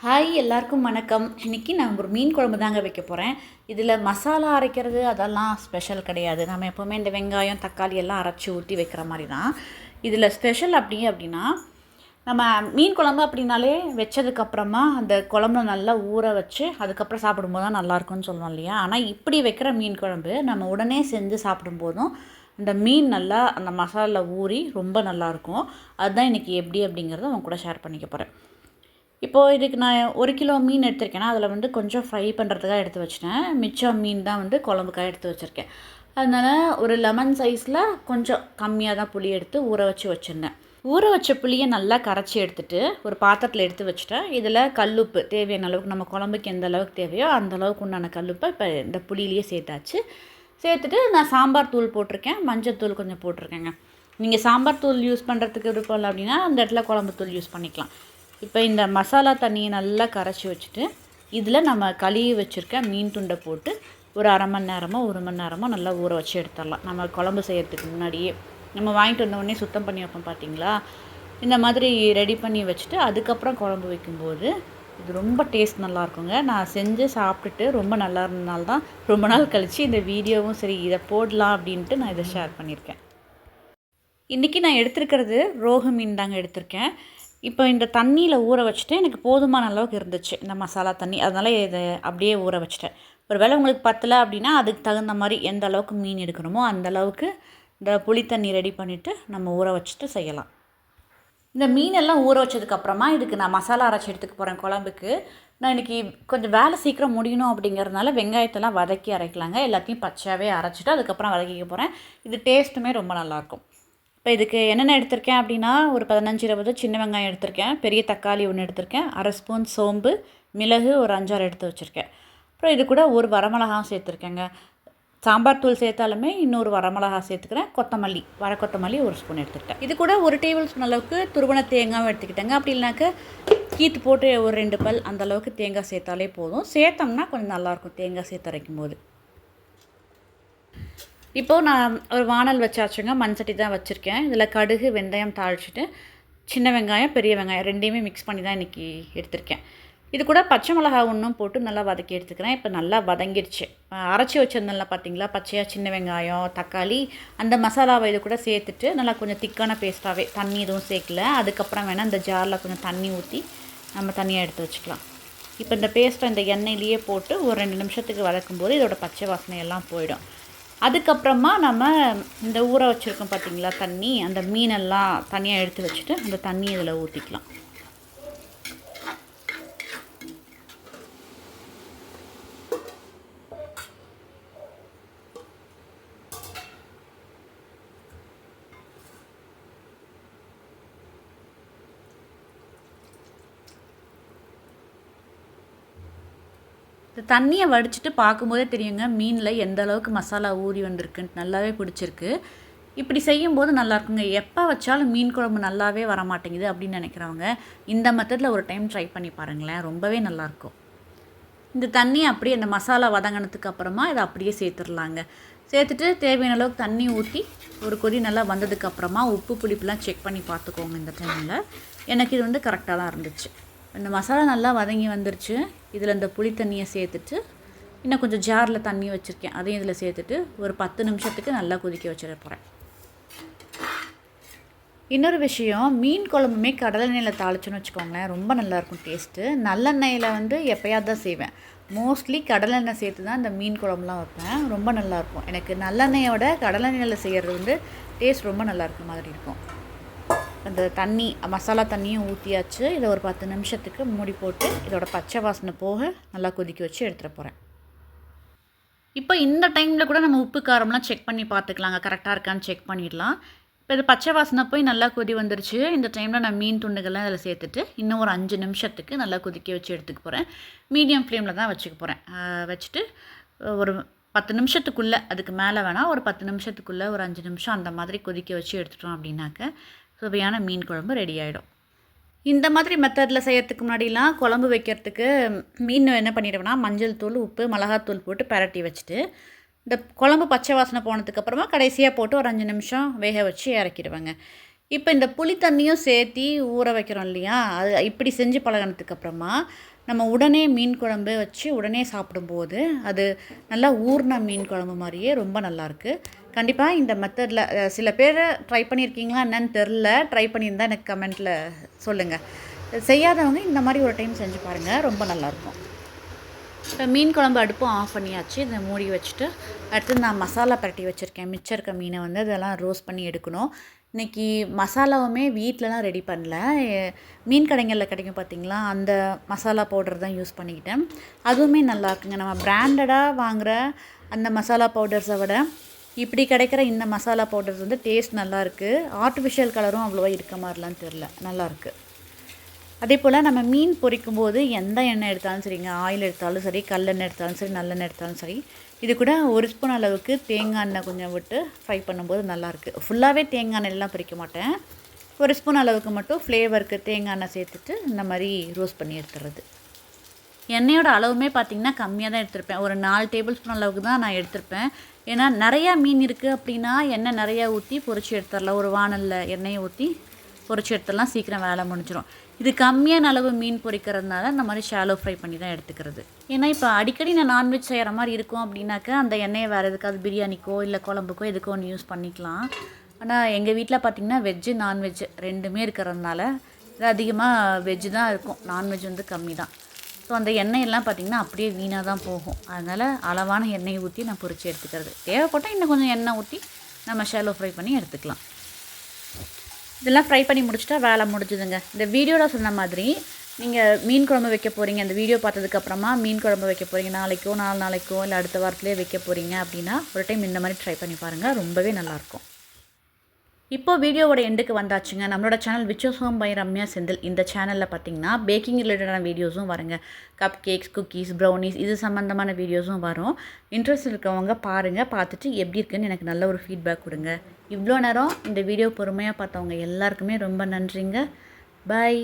Hi எல்லாருக்கும் வணக்கம். இன்றைக்கி நான் ஒரு மீன் குழம்பு தாங்க வைக்க போகிறேன். இதில் மசாலா அரைக்கிறது அதெல்லாம் ஸ்பெஷல் கிடையாது. நம்ம எப்போவுமே இந்த வெங்காயம் தக்காளி எல்லாம் அரைச்சி ஊற்றி வைக்கிற மாதிரி தான். இதில் ஸ்பெஷல் அப்படின்னா நம்ம மீன் குழம்பு அப்படின்னாலே வச்சதுக்கப்புறமா அந்த குழம்புல நல்லா ஊற வச்சு அதுக்கப்புறம் சாப்பிடும்போது தான் நல்லாயிருக்கும்னு சொல்லுவோம் இல்லையா. ஆனால் இப்படி வைக்கிற மீன் குழம்பு நம்ம உடனே செஞ்சு சாப்பிடும்போதும் அந்த மீன் நல்லா அந்த மசாலாவில் ஊறி ரொம்ப நல்லாயிருக்கும். அதுதான் இன்றைக்கி எப்படி அப்படிங்கிறத உங்க கூட ஷேர் பண்ணிக்க போகிறேன். இப்போது இதுக்கு நான் 1 கிலோ மீன் எடுத்திருக்கேன்னா அதில் வந்து கொஞ்சம் ஃப்ரை பண்ணுறதுக்காக எடுத்து வச்சிட்டேன். மிச்சம் மீன் தான் வந்து குழம்புக்காக எடுத்து வச்சுருக்கேன். அதனால் ஒரு லெமன் சைஸில் கொஞ்சம் கம்மியாக தான் புளி எடுத்து ஊற வச்சு வச்சுருந்தேன். ஊற வச்ச புளியை நல்லா கரைச்சி எடுத்துகிட்டு ஒரு பாத்திரத்தில் எடுத்து வச்சுட்டேன். இதில் கல்லுப்பு தேவையான அளவுக்கு நம்ம குழம்புக்கு எந்த அளவுக்கு தேவையோ அந்த அளவுக்கு உண்டான கல்லுப்பை இப்போ இந்த புளியிலேயே சேர்த்தாச்சு. சேர்த்துட்டு நான் சாம்பார் தூள் போட்டிருக்கேன், மஞ்சள் தூள் கொஞ்சம் போட்டிருக்கேங்க. நீங்கள் சாம்பார் தூள் யூஸ் பண்ணுறதுக்கு விருப்பம் இல்லை அப்படின்னா அந்த இடத்துல குழம்பு தூள் யூஸ் பண்ணிக்கலாம். இப்போ இந்த மசாலா தண்ணியை நல்லா கரைச்சி வச்சுட்டு இதில் நம்ம கழுவி வச்சுருக்க மீன் துண்டை போட்டு ஒரு அரை மணி நேரமோ 1 மணி நேரமோ நல்லா ஊற வச்சு எடுத்துடலாம். நம்ம குழம்பு செய்கிறதுக்கு முன்னாடியே நம்ம வாங்கிட்டு வந்தோடனே சுத்தம் பண்ணி வைப்போம் பார்த்தீங்களா. இந்த மாதிரி ரெடி பண்ணி வச்சுட்டு அதுக்கப்புறம் குழம்பு வைக்கும்போது இது ரொம்ப டேஸ்ட் நல்லாயிருக்குங்க. நான் செஞ்சு சாப்பிட்டுட்டு ரொம்ப நல்லா இருந்தனால தான் ரொம்ப நாள் கழித்து இந்த வீடியோவும் சரி இதை போடலாம் அப்படின்ட்டு நான் இதை ஷேர் பண்ணியிருக்கேன். இன்றைக்கி நான் எடுத்துருக்கிறது ரோகு மீன் தாங்க எடுத்திருக்கேன். இப்போ இந்த தண்ணியில் ஊற வச்சுட்டு எனக்கு போதுமான அளவுக்கு இருந்துச்சு இந்த மசாலா தண்ணி. அதனால் இதை அப்படியே ஊற வச்சுட்டேன். ஒரு வேளை உங்களுக்கு பத்தலை அப்படின்னா அதுக்கு தகுந்த மாதிரி எந்த அளவுக்கு மீன் எடுக்கணுமோ அந்த அளவுக்கு இந்த புளி தண்ணி ரெடி பண்ணிவிட்டு நம்ம ஊற வச்சுட்டு செய்யலாம். இந்த மீனெல்லாம் ஊற வச்சதுக்கப்புறமா இதுக்கு நான் மசாலா அரைச்சி எடுத்துக்க போகிறேன் குழம்புக்கு. நான் இன்றைக்கி கொஞ்சம் வேலை சீக்கிரம் முடியணும் அப்படிங்கிறதுனால வெங்காயத்தெல்லாம் வதக்கி அரைக்கலாங்க. எல்லாத்தையும் பச்சையாகவே அரைச்சிட்டு அதுக்கப்புறம் வதக்கிக்க போகிறேன். இது டேஸ்ட்டுமே ரொம்ப நல்லாயிருக்கும். இப்போ இதுக்கு என்னென்ன எடுத்திருக்கேன் அப்படின்னா ஒரு 15-20 சின்ன வெங்காயம் எடுத்திருக்கேன், பெரிய தக்காளி 1 எடுத்திருக்கேன், அரை ஸ்பூன் சோம்பு, மிளகு ஒரு 5-6 எடுத்து வச்சுருக்கேன். அப்புறம் இது கூட ஒரு வரமிளகாவும் சேர்த்துருக்கேங்க. சாம்பார் தூள் சேர்த்தாலுமே இன்னொரு வரமிளகா சேர்த்துக்கிறேன். கொத்தமல்லி கொத்தமல்லி 1 ஸ்பூன் எடுத்துக்கிட்டேன். இது கூட 1 டேபிள் ஸ்பூன் அளவுக்கு துருவன தேங்காயும் எடுத்துக்கிட்டேங்க. அப்படி இல்லைனாக்க கீத்து போட்டு ஒரு 2 பல் அந்த அளவுக்கு தேங்காய் சேர்த்தாலே போதும். சேர்த்தோம்னா கொஞ்சம் நல்லாயிருக்கும் தேங்காய் சேர்த்து அரைக்கும் போது. இப்போது நான் ஒரு வானல் வச்சாச்சுங்க. மண்சட்டி தான் வச்சுருக்கேன். இதில் கடுகு வெந்தயம் தாளிச்சிட்டு சின்ன வெங்காயம் பெரிய வெங்காயம் 2யுமே மிக்ஸ் பண்ணி தான் இன்றைக்கி எடுத்திருக்கேன். இது கூட பச்சை மிளகா ஒன்றும் போட்டு நல்லா வதக்கி எடுத்துக்கிறேன். இப்போ நல்லா வதங்கிடுச்சு. அரைச்சி வச்சுருந்தேன்ல பார்த்தீங்களா பச்சையாக சின்ன வெங்காயம் தக்காளி அந்த மசாலாவை இது கூட சேர்த்துட்டு நல்லா கொஞ்சம் திக்கான பேஸ்ட்டாகவே தண்ணி எதுவும் சேர்க்கல. அதுக்கப்புறம் வேணால் இந்த ஜாரில் கொஞ்சம் தண்ணி ஊற்றி நம்ம தனியாக எடுத்து வச்சுக்கலாம். இப்போ இந்த பேஸ்ட்டை இந்த எண்ணெயிலேயே போட்டு ஒரு 2 நிமிஷத்துக்கு வதக்கும்போது இதோட பச்சை வாசனை எல்லாம் போயிடும். அதுக்கப்புறமா நம்ம இந்த ஊற வச்சுருக்கோம் பார்த்திங்களா தண்ணி, அந்த மீனெல்லாம் தனியாக எடுத்து வச்சுட்டு அந்த தண்ணி இதில் ஊற்றிக்கலாம். இந்த தண்ணியை வடிச்சிட்டு பார்க்கும்போதே தெரியுங்க மீனில் எந்த அளவுக்கு மசாலா ஊறி வந்திருக்குன்ட்டு நல்லாவே பிடிச்சிருக்கு. இப்படி செய்யும்போது நல்லாயிருக்குங்க. எப்போ வச்சாலும் மீன் குழம்பு நல்லாவே வர மாட்டேங்குது அப்படின்னு நினைக்கிறவங்க இந்த மெத்தடில் ஒரு டைம் ட்ரை பண்ணி பாருங்களேன், ரொம்பவே நல்லாயிருக்கும். இந்த தண்ணி அப்படியே அந்த மசாலா வதங்கினதுக்கு அப்புறமா இதை அப்படியே சேர்த்துடலாங்க. சேர்த்துட்டு தேவையான அளவுக்கு தண்ணி ஊற்றி ஒரு கொதி நல்லா வந்ததுக்கப்புறமா உப்பு புளிப்புலாம் செக் பண்ணி பார்த்துக்கோங்க. இந்த டைமில் எனக்கு இது வந்து கரெக்டாக தான் இருந்துச்சு. இந்த மசாலா நல்லா வதங்கி வந்துருச்சு. இதில் இந்த புளி தண்ணியை சேர்த்துட்டு இன்னும் கொஞ்சம் ஜாரில் தண்ணி வச்சுருக்கேன், அதையும் இதில் சேர்த்துட்டு ஒரு 10 நிமிஷத்துக்கு நல்லா கொதிக்க வச்சிட போகிறேன். இன்னொரு விஷயம், மீன் குழம்புமே கடலெண்ணெயில் தாளிச்சோன்னு வச்சுக்கோங்களேன் ரொம்ப நல்லாயிருக்கும் டேஸ்ட்டு. நல்லெண்ணெயில் வந்து எப்போயாவது தான் செய்வேன். மோஸ்ட்லி கடலெண்ணெய் சேர்த்து தான் இந்த மீன் குழம்புலாம் வைப்பேன். ரொம்ப நல்லாயிருக்கும். எனக்கு நல்லெண்ணெயோட கடலெண்ணெயில் செய்கிறது வந்து டேஸ்ட் ரொம்ப நல்லாயிருக்க மாதிரி இருக்கும். அந்த தண்ணி மசாலா தண்ணியும் ஊற்றியாச்சு. இதை ஒரு 10 நிமிஷத்துக்கு மூடி போட்டு இதோட பச்சை வாசனை போக நல்லா கொதிக்க வச்சு எடுத்துகிட்டு போகிறேன். இப்போ இந்த டைமில் கூட நம்ம உப்பு காரம்லாம் செக் பண்ணி பார்த்துக்கலாங்க, கரெக்டாக இருக்கான்னு செக் பண்ணிடலாம். இப்போ இது பச்சை வாசனை போய் நல்லா கொதி வந்துருச்சு. இந்த டைமில் நான் மீன் துண்டுகள்லாம் இதில் சேர்த்துட்டு இன்னும் ஒரு 5 நிமிஷத்துக்கு நல்லா கொதிக்க வச்சு எடுத்துக்க போகிறேன். மீடியம் ஃப்ளேமில் தான் வச்சுக்க போகிறேன். வச்சுட்டு ஒரு 10 நிமிஷத்துக்குள்ளே, அதுக்கு மேலே வேணால் ஒரு 10 நிமிஷத்துக்குள்ளே ஒரு 5 நிமிஷம் அந்த மாதிரி கொதிக்க வச்சு எடுத்துட்டோம் அப்படின்னாக்க சுவையான மீன் குழம்பு ரெடி ஆகிடும். இந்த மாதிரி மெத்தடில் செய்கிறதுக்கு முன்னாடிலாம் குழம்பு வைக்கிறதுக்கு மீன் என்ன பண்ணிடுவேன்னா மஞ்சள் தூள் உப்பு மிளகாத்தூள் போட்டு பரட்டி வச்சுட்டு இந்த குழம்பு பச்சை வாசனை போனதுக்கப்புறமா கடைசியாக போட்டு ஒரு 5 நிமிஷம் வேக வச்சு இறக்கிடுவேங்க. இப்போ இந்த புளி தண்ணியும் சேர்த்தி ஊற வைக்கிறோம் இல்லையா, அது இப்படி செஞ்சு பழகுனதுக்கப்புறமா நம்ம உடனே மீன் குழம்பு வச்சு உடனே சாப்பிடும்போது அது நல்லா ஊறின மீன் குழம்பு மாதிரியே ரொம்ப நல்லாயிருக்கு. கண்டிப்பாக இந்த மெத்தடில் சில பேர் ட்ரை பண்ணியிருக்கீங்களா என்னன்னு தெரில. ட்ரை பண்ணியிருந்தால் எனக்கு கமெண்ட்டில் சொல்லுங்கள். செய்யாதவங்க இந்த மாதிரி ஒரு டைம் செஞ்சு பாருங்கள், ரொம்ப நல்லாயிருக்கும். இப்போ மீன் குழம்பு அடுப்பும் ஆஃப் பண்ணியாச்சு. இதை மூடி வச்சுட்டு அடுத்து நான் மசாலா பரட்டி வச்சுருக்கேன். மிச்சம் இருக்க மீனை வந்து இதெல்லாம் ரோஸ்ட் பண்ணி எடுக்கணும். இன்றைக்கி மசாலாவுமே வீட்டிலலாம் ரெடி பண்ணல. மீன் கடைகளில் கிடைக்கும் பார்த்திங்களா, அந்த மசாலா பவுடர் தான் யூஸ் பண்ணிக்கிட்டேன். அதுவுமே நல்லா இருக்குங்க. நம்ம பிராண்டடாக வாங்குகிற அந்த மசாலா பவுடர்ஸை விட இப்படி கிடைக்கிற இந்த மசாலா பவுடர்ஸ் வந்து டேஸ்ட் நல்லாயிருக்கு. ஆர்டிஃபிஷியல் கலரும் அவ்வளோவா இருக்க மாதிரிலாம் தெரில, நல்லாயிருக்கு. அதே போல் நம்ம மீன் பொரிக்கும் போது எந்த எண்ணெய் எடுத்தாலும் சரிங்க, ஆயில் எடுத்தாலும் சரி, கல்லெண்ணெய் எடுத்தாலும் சரி, நல்லெண்ணெய் எடுத்தாலும் சரி, இது கூட ஒரு ஸ்பூன் அளவுக்கு தேங்காய் எண்ணெய் கொஞ்சம் விட்டு ஃப்ரை பண்ணும்போது நல்லாயிருக்கு. ஃபுல்லாகவே தேங்காய் எண்ணெய்லாம் பொரிக்க மாட்டேன். ஒரு ஸ்பூன் அளவுக்கு மட்டும் ஃப்ளேவருக்கு தேங்காய் எண்ணெய் சேர்த்துட்டு இந்த மாதிரி ரோஸ்ட் பண்ணி எடுத்துறது. எண்ணெயோட அளவுமே பார்த்திங்கன்னா கம்மியாக தான் எடுத்திருப்பேன். ஒரு 4 டேபிள் ஸ்பூன் அளவுக்கு தான் நான் எடுத்திருப்பேன். ஏன்னா நிறையா மீன் இருக்குது அப்படின்னா எண்ணெய் நிறையா ஊற்றி பொரிச்சு எடுத்துடலாம். ஒரு வானலில் எண்ணெயை ஊற்றி பொரிச்சு எடுத்துடலாம், சீக்கிரம் வேலை முடிஞ்சிடும். இது கம்மியான அளவு மீன் பொரிக்கிறதுனால இந்த மாதிரி ஷாலோ ஃப்ரை பண்ணி தான் எடுத்துக்கிறது. ஏன்னா இப்போ அடிக்கடி நான் நான்வெஜ் செய்கிற மாதிரி இருக்கும் அப்படின்னாக்கா அந்த எண்ணெயை வேறு எதுக்காவது பிரியாணிக்கோ இல்லை குழம்புக்கோ எதுக்கோ ஒன்று யூஸ் பண்ணிக்கலாம். ஆனால் எங்கள் வீட்டில் பார்த்திங்கன்னா வெஜ்ஜு நான்வெஜ்ஜு ரெண்டுமே இருக்கிறதுனால இது அதிகமாக வெஜ்ஜு தான் இருக்கும், நான்வெஜ் வந்து கம்மி தான். ஸோ அந்த எண்ணெயெல்லாம் பார்த்திங்கன்னா அப்படியே வீணாக தான் போகும். அதனால் அளவான எண்ணெயை ஊற்றி நான் பொரித்து எடுத்துக்கிறது. தேவைப்பட்டால் இன்னும் கொஞ்சம் எண்ணெய் ஊற்றி நம்ம ஷாலோ ஃப்ரை பண்ணி எடுத்துக்கலாம். இதெல்லாம் ஃப்ரை பண்ணி முடிச்சுட்டா வேலை முடிஞ்சுதுங்க. இந்த வீடியோவில் சொன்ன மாதிரி நீங்கள் மீன் குழம்பு வைக்க போகிறீங்க, இந்த வீடியோ பார்த்ததுக்கப்புறமா மீன் குழம்பு வைக்க போகிறீங்க, நாளைக்கோ 4 நாளைக்கோ இல்லை அடுத்த வாரத்துலேயே வைக்க போகிறீங்க அப்படின்னா ஒரு டைம் இந்த மாதிரி ட்ரை பண்ணி பாருங்கள், ரொம்பவே நல்லாயிருக்கும். இப்போது வீடியோவோட எண்டுக்கு வந்தாச்சுங்க. நம்மளோட சேனல் விச்சோஸ் ஹோம் பை ரம்யா செந்தில். இந்த சேனலில் பார்த்திங்கன்னா பேக்கிங் ரிலேட்டடான வீடியோஸும் வருங்க. கப் கேக்ஸ், குக்கீஸ், ப்ரௌனிஸ் இது சம்மந்தமான வீடியோஸும் வரும். இன்ட்ரெஸ்ட் இருக்கவங்க பாருங்கள், பார்த்துட்டு எப்படி இருக்குன்னு எனக்கு நல்ல ஒரு ஃபீட்பேக் கொடுங்க. இவ்வளோ நேரம் இந்த வீடியோ பொறுமையாக பார்த்தவங்க எல்லாருக்குமே ரொம்ப நன்றிங்க. பாய்.